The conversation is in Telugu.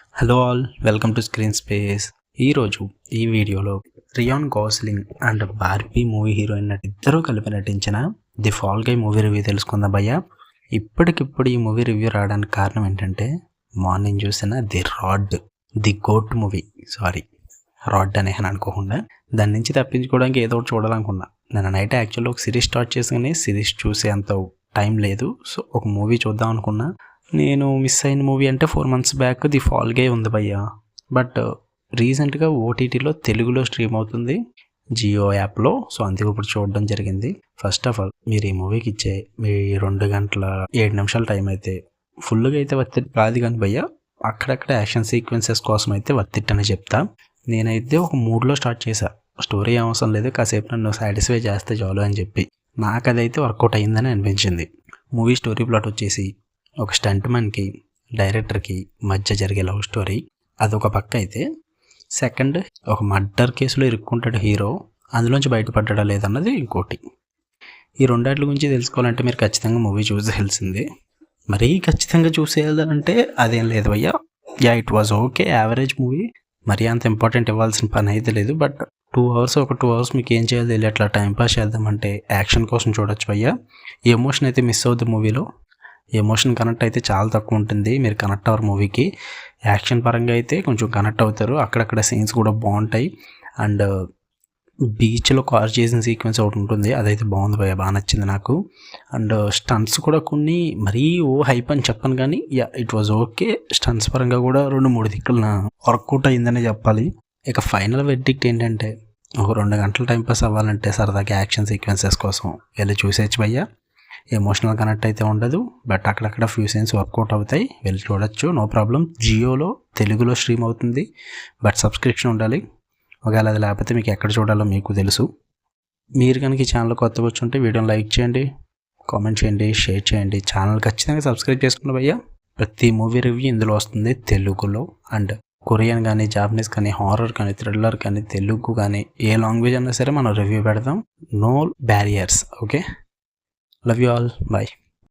Hello all, welcome to screen space. ఈరోజు ఈ వీడియోలో Ryan Gosling and Barbie movie heroine ఇద్దరూ కలిపి నటించిన the fall guy movie review తెలుసుకుందాం భయ్య. ఇప్పటికిప్పుడు ఈ మూవీ రివ్యూ రావడానికి కారణం ఏంటంటే మార్నింగ్ చూసిన ది గోట్ మూవీ, రాడ్ అని అనుకోకుండా దాని నుంచి తప్పించుకోవడానికి ఏదో ఒకటి చూడాలనుకున్నా. నేను నైట్ యాక్చువల్లీ ఒక సిరీస్ స్టార్ట్ చేసుకుని సిరీస్ చూసే అంత టైం లేదు, సో ఒక మూవీ చూద్దాం అనుకున్నా. నేను మిస్ అయిన మూవీ అంటే 4 months బ్యాక్ ది ఫాల్ గై ఉంది భయ్య. బట్ రీసెంట్గా ఓటీటీలో తెలుగులో స్ట్రీమ్ అవుతుంది జియో యాప్లో. సో అందుకు ఇప్పుడు చూడడం జరిగింది. ఫస్ట్ ఆఫ్ ఆల్ మీరు ఈ మూవీకి ఇచ్చే మీ 2 గంటల 7 నిమిషాల టైం అయితే ఫుల్గా అయితే వర్తిట్ కాదు కానీ భయ్య, అక్కడక్కడ యాక్షన్ సీక్వెన్సెస్ కోసం అయితే వర్తిట్ అని చెప్తా. నేనైతే ఒక మూడ్లో స్టార్ట్ చేశా. స్టోరీ అవసరం లేదు, కాసేపు నన్ను సాటిస్ఫై చేస్తే చాలు అని చెప్పి నాకు అదైతే వర్కౌట్ అయిందని అనిపించింది. మూవీ స్టోరీ ప్లాట్ వచ్చేసి ఒక స్టంట్ మ్యాన్కి డైరెక్టర్కి మధ్య జరిగే లవ్ స్టోరీ అదొక పక్క అయితే, సెకండ్ ఒక మర్డర్ కేసులో ఇరుక్కుంటాడు హీరో, అందులోంచి బయటపడ్డా లేదన్నది ఇంకోటి. ఈ రెండాట్ల గురించి తెలుసుకోవాలంటే మీరు ఖచ్చితంగా మూవీ చూసేయాల్సిందే. మరీ ఖచ్చితంగా చూసేయాలంటే అదేం లేదు భయ్యా. It was okay, average movie. మరీ అంత ఇంపార్టెంట్ ఇవ్వాల్సిన పని అయితే లేదు. బట్ 2 hours మీకు ఏం చేయాలి తెలియదు, అట్లా టైంపాస్ చేద్దామంటే యాక్షన్ కోసం చూడొచ్చు భయ్యా. ఈ ఎమోషన్ అయితే మిస్ అవుతుంది మూవీలో. ఎమోషన్ కనెక్ట్ అయితే చాలా తక్కువ ఉంటుంది. మీరు కనెక్ట్ అవ్వరు మూవీకి. యాక్షన్ పరంగా అయితే కొంచెం కనెక్ట్ అవుతారు, అక్కడక్కడ సీన్స్ కూడా బాగుంటాయి. అండ్ బీచ్లో కార్ చేసిన సీక్వెన్స్ ఒకటి ఉంటుంది, అదైతే బాగుంది భయ్య, బాగా నచ్చింది నాకు. అండ్ స్టంట్స్ కూడా కొన్ని మరీ హైప్ అని చెప్పను కానీ ఇట్ వాజ్ ఓకే. స్టంట్స్ పరంగా కూడా 2-3 దిక్కుల వర్కౌట్ అయిందనే చెప్పాలి. ఇక ఫైనల్ వెర్డిక్ట్ ఏంటంటే ఒక 2 గంటల టైంపాస్ అవ్వాలంటే సరదాగా యాక్షన్ సీక్వెన్సెస్ కోసం వెళ్ళి చూసేయచ్చు భయ్య. ఎమోషనల్ కనెక్ట్ అయితే ఉండదు, బట్ అక్కడక్కడ ఫ్యూ సీన్స్ వర్కౌట్ అవుతాయి, వెళ్ళి చూడొచ్చు, నో ప్రాబ్లం. జియోలో తెలుగులో స్ట్రీమ్ అవుతుంది, బట్ సబ్స్క్రిప్షన్ ఉండాలి. ఒకవేళ అది లేకపోతే మీకు ఎక్కడ చూడాలో మీకు తెలుసు. మీరు కనుక ఈ ఛానల్ కొత్తగా వచ్చి ఉంటే వీడియోని లైక్ చేయండి, కామెంట్ చేయండి, షేర్ చేయండి. ఛానల్ ఖచ్చితంగా సబ్స్క్రైబ్ చేసుకున్న భయ్యా. ప్రతి మూవీ రివ్యూ ఇందులో వస్తుంది తెలుగులో. అండ్ కొరియన్ కానీ, జాపనీస్ కానీ, హారర్ కానీ, థ్రిల్లర్ కానీ, తెలుగు కానీ, ఏ లాంగ్వేజ్ అయినా సరే మనం రివ్యూ పెడతాం. No barriers. Okay, love you all, bye.